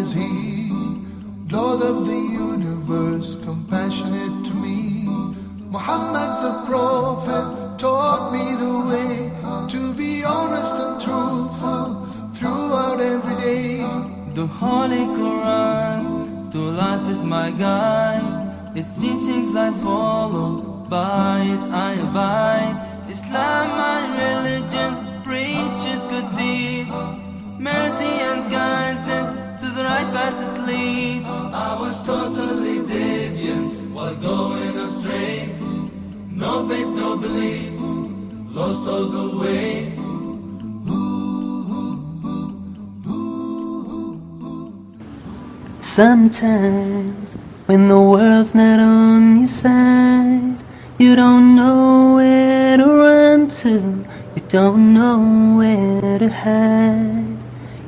is He, Lord of the universe, compassionate to me. Muhammad the Prophet taught me the way to be honest and truthful throughout every day. The Holy Quran to life is my guide. Its teachings I follow, by it I abide. Islam my religion preaches good deeds, mercy and kindness to the right path it leads. I was totally deviant while going astray. No faith, no belief, lost all the way. Sometimes when the world's not on your side, you don't know where to run to, you don't know where to hide.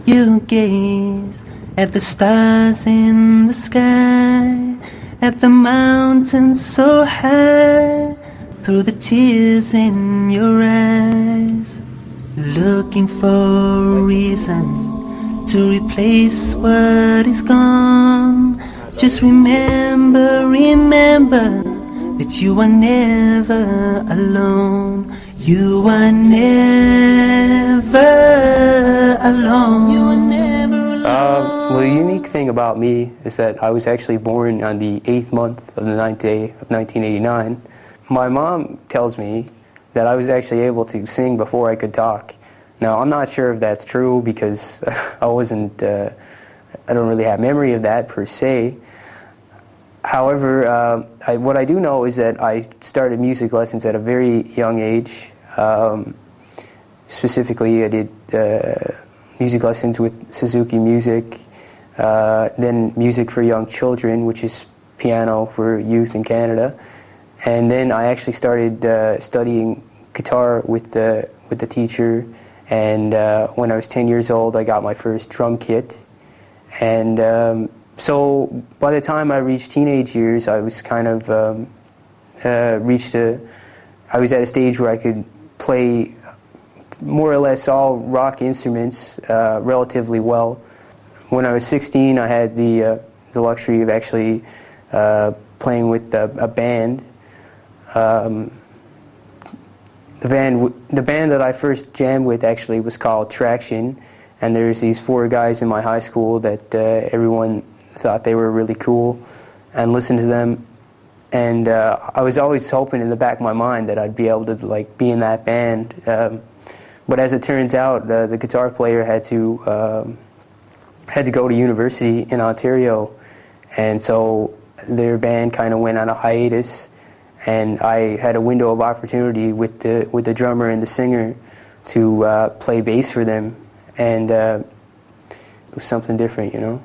You gaze at the stars in the sky, at the mountains so high, through the tears in your eyes, looking for a reason to replace what is gone. Just remember, remember that you are never alone. You are never alone. You are never alone. Well, the unique thing about me is that I was actually born on the 8th month of the 9th day of 1989. My mom tells me that I was actually able to sing before I could talk. Now, I'm not sure if that's true because I don't really have memory of that per se. However, what I do know is that I started music lessons at a very young age. Specifically, I did music lessons with Suzuki Music, then Music for Young Children, which is piano for youth in Canada. And then I actually started studying guitar with the teacher. And when I was 10 years old, I got my first drum kit. And so by the time I reached teenage years, I was kind of I was at a stage where I could play more or less all rock instruments relatively well. When I was 16, I had the luxury of actually playing with a band. The band that I first jammed with actually was called Traction, and there's these 4 guys in my high school that everyone thought they were really cool and listened to them. And I was always hoping in the back of my mind that I'd be able to be in that band. But as it turns out, the guitar player had to go to university in Ontario, and so their band kind of went on a hiatus. And I had a window of opportunity with the drummer and the singer to play bass for them, and it was something different, you know.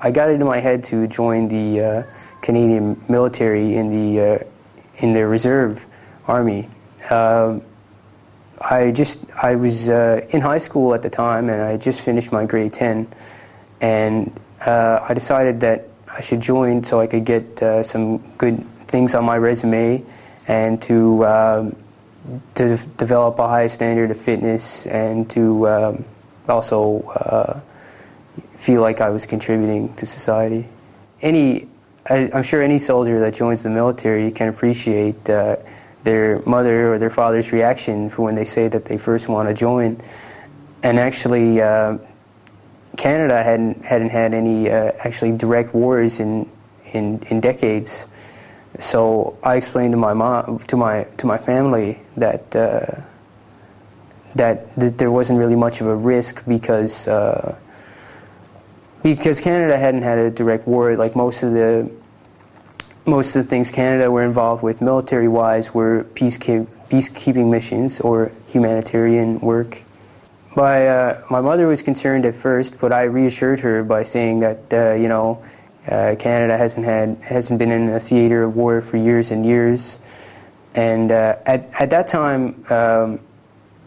I got it in my head to join the Canadian military in the reserve army. I was in high school at the time, and I just finished my grade 10, and I decided that I should join so I could get some good things on my resume and to develop a high standard of fitness and to also feel like I was contributing to society. I'm sure any soldier that joins the military can appreciate their mother or their father's reaction for when they say that they first want to join. And actually, Canada hadn't had any actually direct wars in decades, so I explained to my mom, to my family that there wasn't really much of a risk because Canada hadn't had a direct war. Like most of the things Canada were involved with military-wise were peacekeeping missions or humanitarian work. My mother was concerned at first, but I reassured her by saying that Canada hasn't been in a theater of war for years and years, and at that time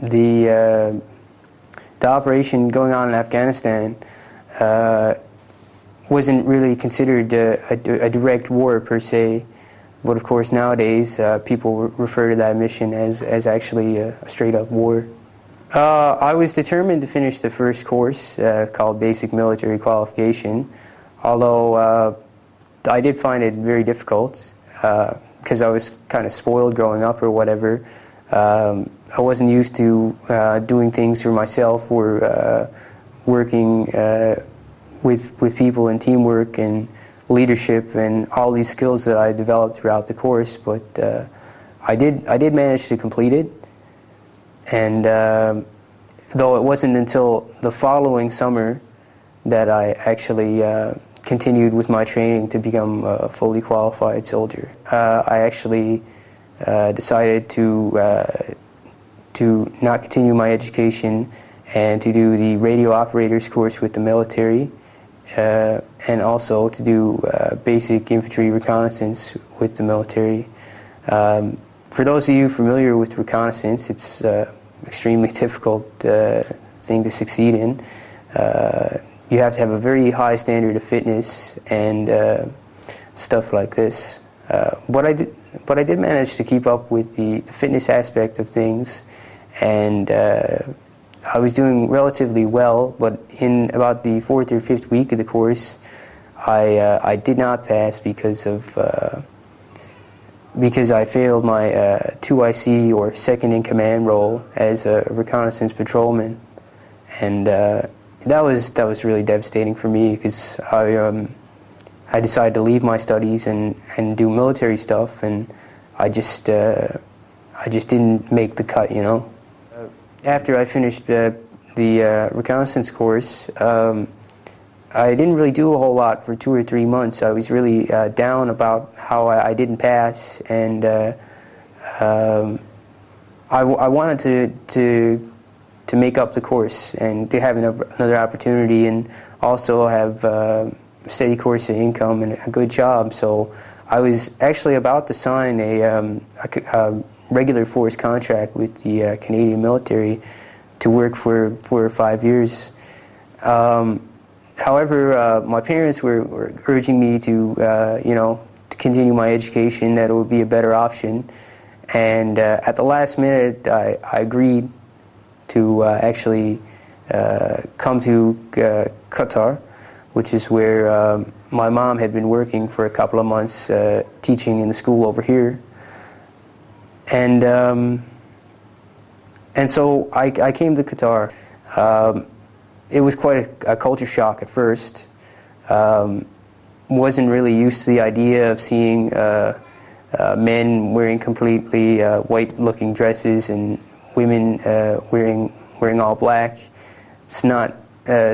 the operation going on in Afghanistan wasn't really considered a direct war per se, but of course nowadays people refer to that mission as actually a straight up war. I was determined to finish the first course called Basic Military Qualification, although I did find it very difficult because I was kind of spoiled growing up or whatever. I wasn't used to doing things for myself or working with people and teamwork and leadership and all these skills that I developed throughout the course. But I did manage to complete it, and though it wasn't until the following summer that I actually continued with my training to become a fully qualified soldier. I actually decided to not continue my education and to do the radio operators course with the military, and also to do basic infantry reconnaissance with the military. For those of you familiar with reconnaissance, it's extremely difficult thing to succeed in. You have to have a very high standard of fitness and stuff like this. But I did manage to keep up with the fitness aspect of things, and I was doing relatively well. But in about the 4th or 5th week of the course, I did not pass because I failed my 2IC or second in command role as a reconnaissance patrolman, and that was really devastating for me because I decided to leave my studies and do military stuff, and I just didn't make the cut, you know. After I finished the reconnaissance course, I didn't really do a whole lot for 2 or 3 months. I was really down about how I didn't pass, and I wanted to make up the course and to have another opportunity and also have a steady course of income and a good job. So I was actually about to sign a regular force contract with the Canadian military to work for 4 or 5 years. However, my parents were urging me to to continue my education, that it would be a better option. And at the last minute, I agreed to actually come to Qatar, which is where my mom had been working for a couple of months teaching in the school over here. And so I came to Qatar. It was quite a culture shock at first. Wasn't really used to the idea of seeing men wearing completely white-looking dresses and women wearing all black. It's not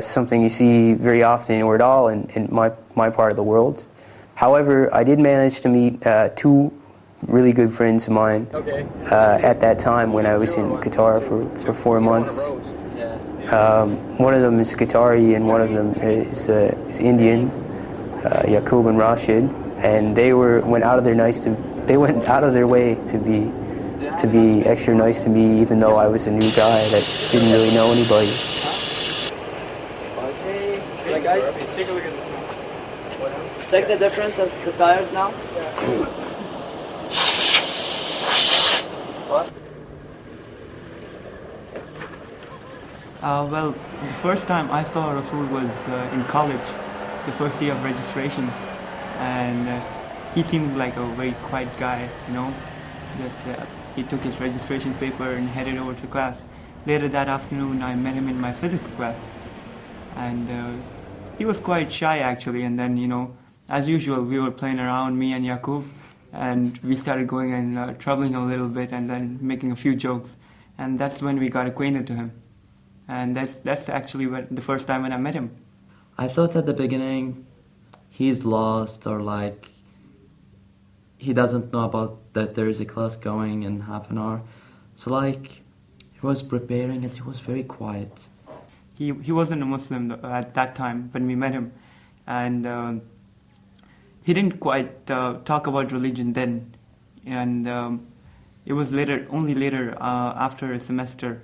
something you see very often or at all in my part of the world. However, I did manage to meet 2 really good friends of mine at that time when I was in Qatar for 4 months. One of them is Qatari and one of them is Indian, Yaqub and Rashid, and they went out of their way to be extra nice to me, even though I was a new guy that didn't really know anybody. Okay, so guys, take a look at this now. Check the difference of the tires now. What? Well, the first time I saw Rasool was in college, the first year of registrations, and he seemed like a very quiet guy, you know. Just he took his registration paper and headed over to class. Later that afternoon, I met him in my physics class, and he was quite shy actually. And then, you know, as usual, we were playing around, me and Yaqub, and we started going and troubling a little bit, and then making a few jokes, and that's when we got acquainted to him. And that's actually the first time when I met him. I thought at the beginning he's lost, or like he doesn't know about that there is a class going in half an hour. So like he was preparing and he was very quiet. He wasn't a Muslim at that time when we met him, and he didn't quite talk about religion then. And it was only later after a semester.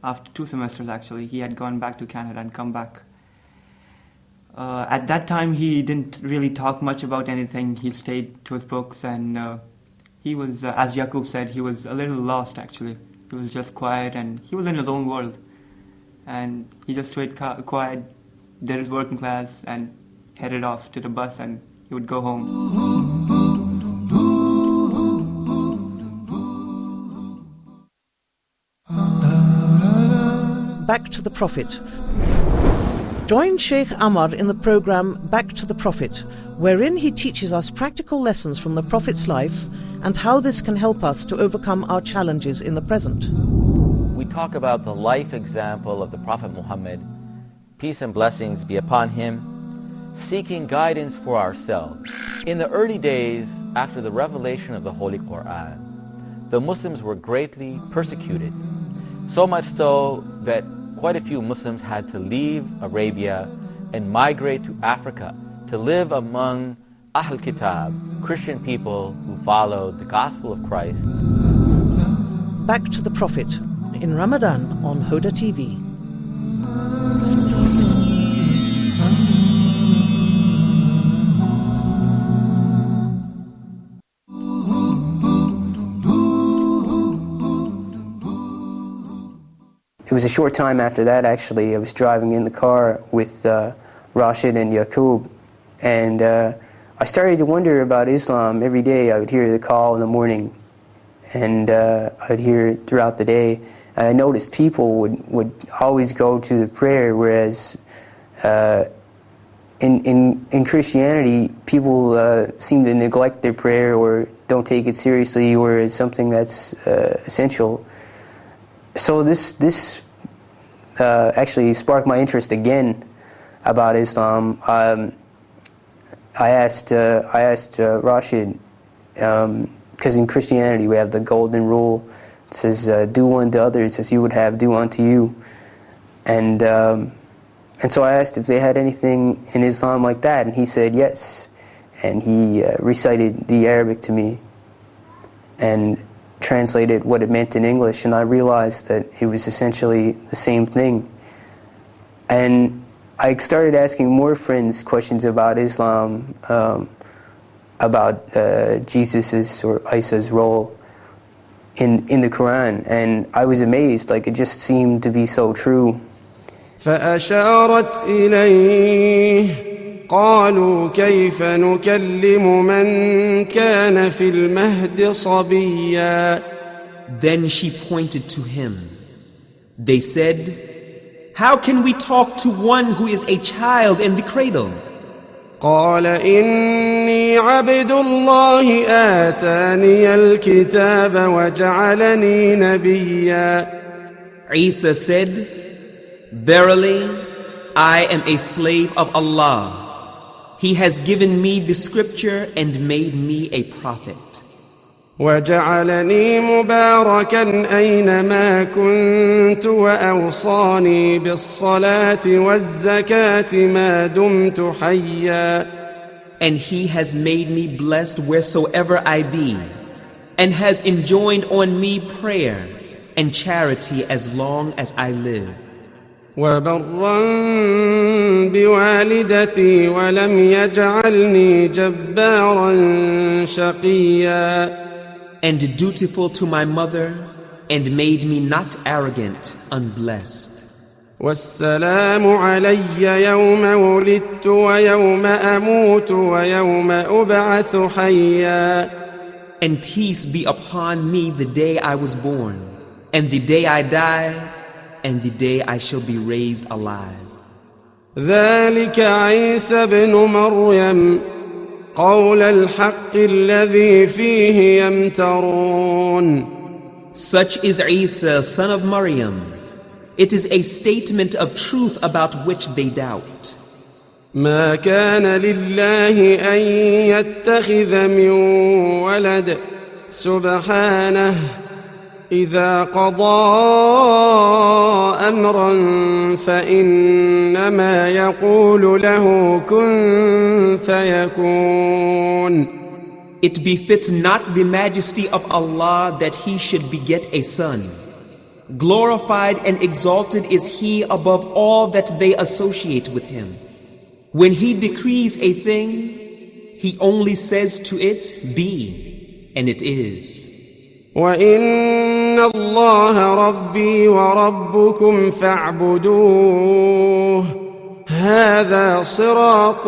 After 2 semesters actually, he had gone back to Canada and come back. At that time he didn't really talk much about anything. He stayed to his books, and he was, as Yaqub said, he was a little lost actually. He was just quiet and he was in his own world. And he just stayed quiet, did his working class, and headed off to the bus, and he would go home. Back to the Prophet. Join Sheikh Amar in the program Back to the Prophet, wherein he teaches us practical lessons from the Prophet's life and how this can help us to overcome our challenges in the present. We talk about the life example of the Prophet Muhammad, peace and blessings be upon him, seeking guidance for ourselves. In the early days after the revelation of the Holy Quran, the Muslims were greatly persecuted, so much so that quite a few Muslims had to leave Arabia and migrate to Africa to live among Ahl Kitab, Christian people who followed the gospel of Christ. Back to the Prophet in Ramadan on Huda TV. It was a short time after that, actually. I was driving in the car with Rashid and Yaqub, and I started to wonder about Islam every day. I would hear the call in the morning, and I'd hear it throughout the day. And I noticed people would always go to the prayer, whereas in Christianity, people seem to neglect their prayer or don't take it seriously or as something that's essential. So this actually sparked my interest again about Islam. I asked Rashid, because in Christianity we have the golden rule. It says, "Do unto others as you would have do unto you," and so I asked if they had anything in Islam like that, and he said yes, and he recited the Arabic to me and translated what it meant in English, and I realized that it was essentially the same thing. And I started asking more friends questions about Islam, about Jesus's or Isa's role in the Quran, and I was amazed. Like, it just seemed to be so true. فأشارت إليه قالوا كيف نكلم من كان في المهد صبيا. Then she pointed to him. They said, "How can we talk to one who is a child in the cradle?" قال إني عبد الله آتاني الكتاب وجعلني نبيا. Isa said, "Verily, I am a slave of Allah. He has given me the scripture and made me a prophet." وجعلني مباركا أينما كنت وأوصاني بالصلاة والزكاة ما دمت حيا. And he has made me blessed wheresoever I be, and has enjoined on me prayer and charity as long as I live. وبرا بوالدتي ولم يجعلني جبارا شقيا. And dutiful to my mother, and made me not arrogant, unblessed. والسلام علي يوم ولدت ويوم أموت ويوم أبعث حيا. And peace be upon me the day I was born, and the day I die, and the day I shall be raised alive. ذلك عيسى بن مريم قول الحق الذي فيه يمترون. Such is Isa, son of Maryam. It is a statement of truth about which they doubt. ما كان لله أن يتخذ من ولد سبحانه إذا قضى أمرا فإنما يقول له كن فيكون. It befits not the majesty of Allah that he should beget a son. Glorified and exalted is he above all that they associate with him. When he decrees a thing, he only says to it, be, and it is. وإن الله ربي وربكم فاعبدوه هذا صراط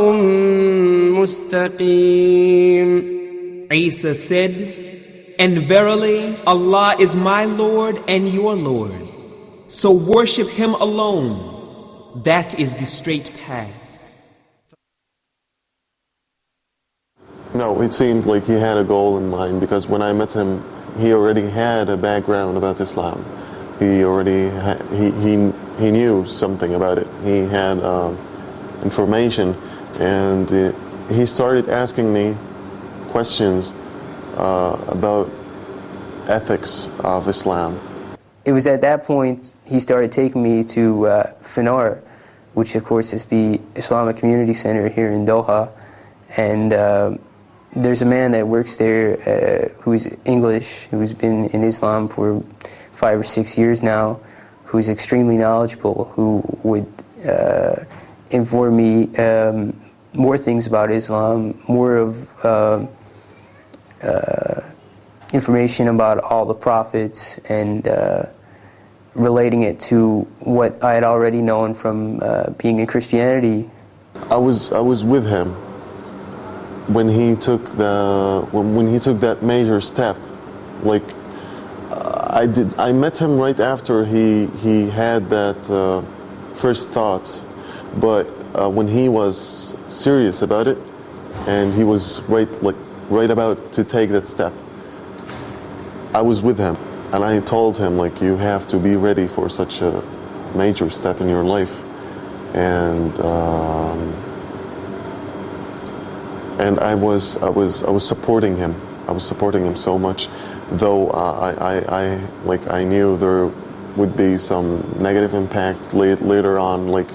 مستقيم. Isa said, "And verily Allah is my Lord and your Lord, so worship Him alone. That is the straight path." No, it seemed like he had a goal in mind, because when I met him, he already had a background about Islam. He already he knew something about it. He had information, and he started asking me questions about ethics of Islam. It was at that point he started taking me to Fanar, which of course is the Islamic Community Center here in Doha, and there's a man that works there who's English, who's been in Islam for 5 or 6 years now, who's extremely knowledgeable, who would inform me more things about Islam, more of information about all the prophets, and relating it to what I had already known from being in Christianity. I was with him when he took that major step. Like I met him right after he had that first thoughts, but when he was serious about it, and he was right about to take that step, I was with him, and I told him, like, you have to be ready for such a major step in your life, and I was supporting him. I was supporting him so much, though I knew there would be some negative impact later on, like,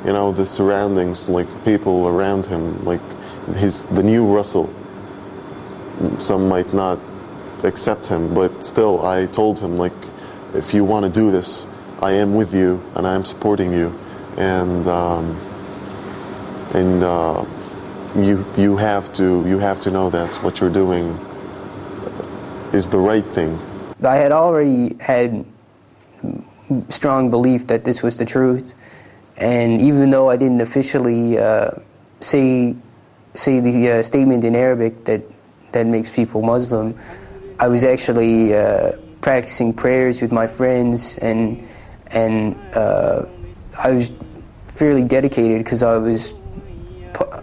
you know, the surroundings, like people around him, like the new Russell. Some might not accept him, but still I told him, like, if you want to do this, I am with you and I am supporting you, and you have to know that what you're doing is the right thing. I had already had strong belief that this was the truth, and even though I didn't officially say the statement in Arabic that makes people Muslim, I was actually practicing prayers with my friends, and I was fairly dedicated, because I was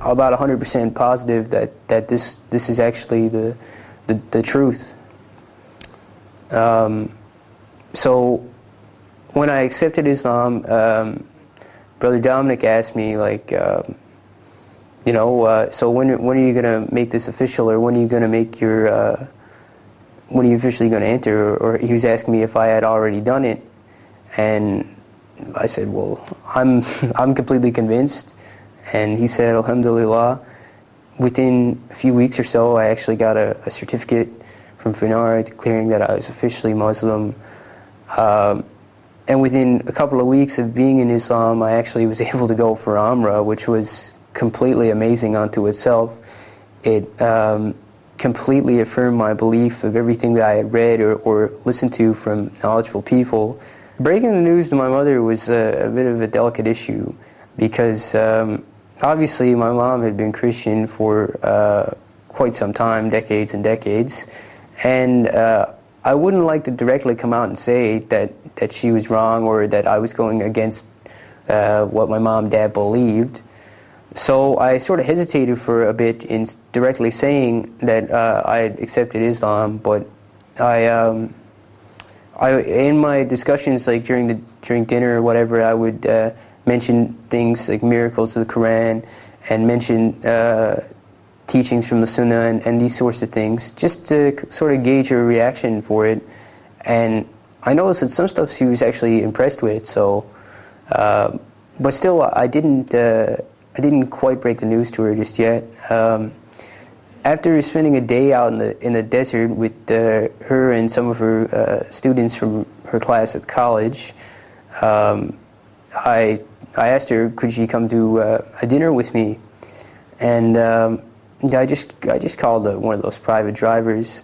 about 100% positive that this is actually the truth. So when I accepted Islam, Brother Dominic asked me, like, so when are you going to make this official, or when are you going to make your when are you officially going to enter? Or he was asking me if I had already done it, and I said, well, I'm completely convinced. And he said, Alhamdulillah. Within a few weeks or so, I actually got a certificate from Fanar declaring that I was officially Muslim. And within a couple of weeks of being in Islam, I actually was able to go for Umrah, which was completely amazing unto itself. It completely affirmed my belief of everything that I had read or listened to from knowledgeable people. Breaking the news to my mother was a bit of a delicate issue, because obviously my mom had been Christian for quite some time, decades and decades, and I wouldn't like to directly come out and say that she was wrong, or that I was going against what my mom and dad believed. So I sort of hesitated for a bit in directly saying that I had accepted Islam, but I in my discussions, like during dinner or whatever, I would mention things like miracles of the Quran, and mention teachings from the Sunnah, and these sorts of things, just to sort of gauge her reaction for it. And I noticed that some stuff she was actually impressed with. So, but still, I didn't quite break the news to her just yet. After spending a day out in the desert with her and some of her students from her class at college, I asked her, could she come to a dinner with me? And I just called one of those private drivers,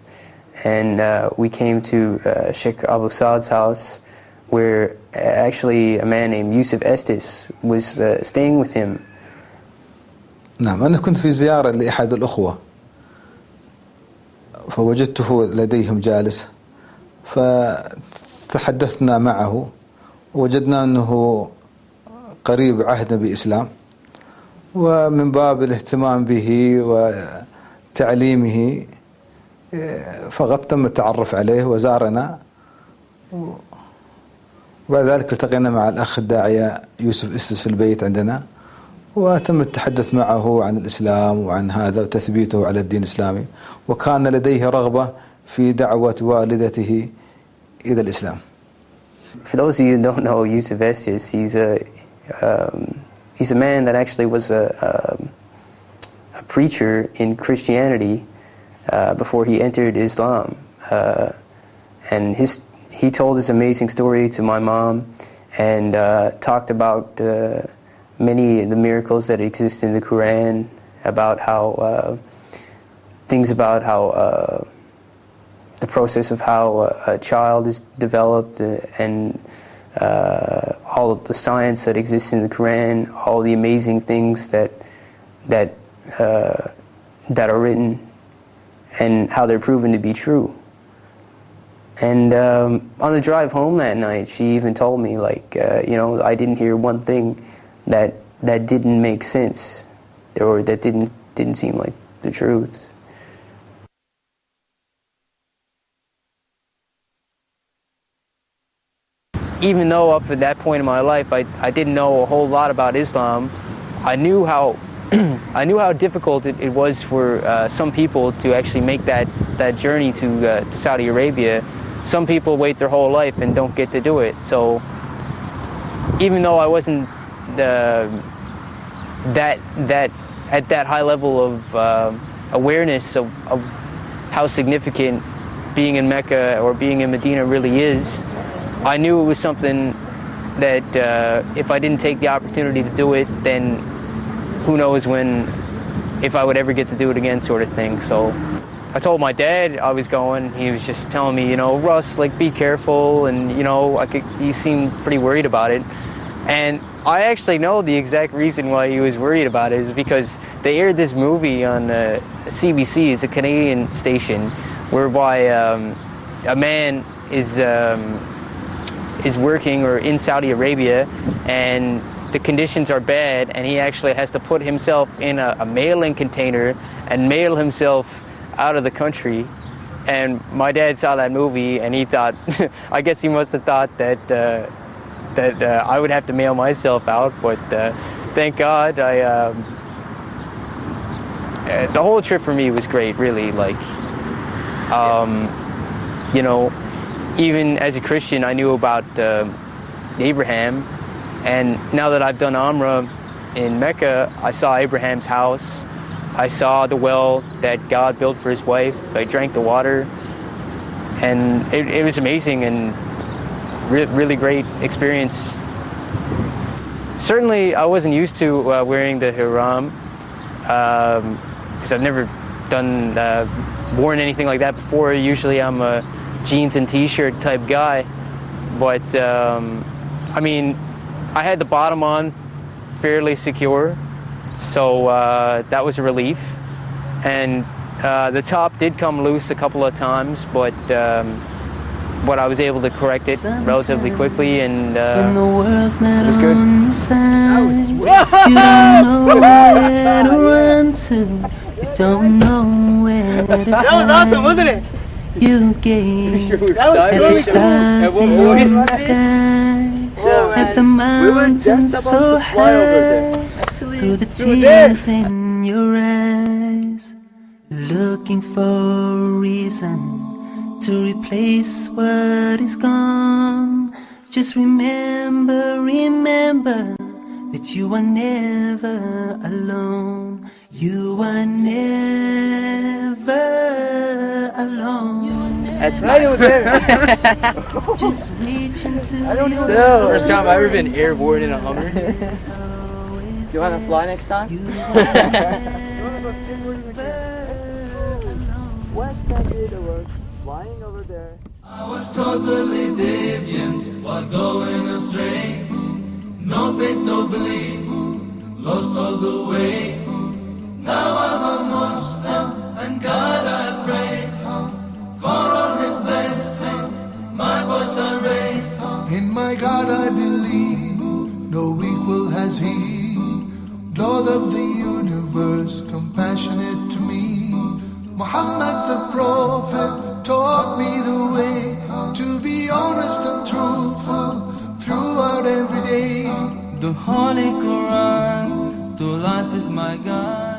and we came to Sheikh Abu Saad's house, where actually a man named Yusuf Estes was staying with him. نعم، أنا كنت في زيارة لأحد الأخوة فوجدته لديهم جالس، فتحدثنا معه ووجدنا أنه قريب عهد بإسلام، ومن باب الاهتمام به وتعليمه فقد تم التعرف عليه وزارنا، وبعد ذلك التقينا مع الأخ الداعية يوسف إستس في البيت عندنا، وتم التحدث معه عن الإسلام وعن هذا وتثبيته على الدين الإسلامي، وكان لديه رغبة في دعوة والدته إلى الإسلام. For those of you who don't know Yusuf Estes, he's a man that actually was a preacher in Christianity before he entered Islam, and he told this amazing story to my mom and talked about many of the miracles that exist in the Quran, about how things about how the process of how a child is developed, and all of the science that exists in the Quran, all the amazing things that are written, and how they're proven to be true. And on the drive home that night, she even told me, like, I didn't hear one thing that didn't make sense, or that didn't seem like the truth. Even though up at that point in my life I didn't know a whole lot about Islam, I knew how difficult it was for some people to actually make that journey to Saudi Arabia. Some people wait their whole life and don't get to do it. So even though I wasn't that at that high level of awareness of how significant being in Mecca or being in Medina really is, I knew it was something that if I didn't take the opportunity to do it, then who knows if I would ever get to do it again, sort of thing. So I told my dad I was going. He was just telling me, Russ, like, be careful, and he seemed pretty worried about it. And I actually know the exact reason why he was worried about it is because they aired this movie on CBC, it's a Canadian station, whereby a man is working or in Saudi Arabia, and the conditions are bad, and he actually has to put himself in a mailing container and mail himself out of the country. And my dad saw that movie, and he thought, I guess he must have thought that I would have to mail myself out, but thank God the whole trip for me was great, really. Like, even as a Christian, I knew about Abraham, and now that I've done Umrah in Mecca, I saw Abraham's house, I saw the well that God built for his wife, I drank the water, and it was amazing and really great experience. Certainly I wasn't used to wearing the ihram, because I've never worn anything like that before. Usually I'm a jeans and t-shirt type guy, but I mean, I had the bottom on fairly secure, so that was a relief, and the top did come loose a couple of times, but I was able to correct it relatively quickly, and it was good. You don't know where to That was awesome, wasn't it? You gaze at the stars in the sky, at the mountains so high, through the tears in your eyes, looking for a reason to replace what is gone. Just remember that you are never alone. You are never alone. That's nice. Just reach into First time I've ever been airborne in a Hummer. You want to fly next time? What can do the work? Flying over there. I was totally deviant while going astray. No faith, no belief, lost all the way. Now I'm a Muslim and God I pray. For all His blessings, my voice I raise. In my God I believe, no equal has He. Lord of the universe, compassionate to me. Muhammad the Prophet taught me the way to be honest and truthful throughout every day. The Holy Quran to life is my guide.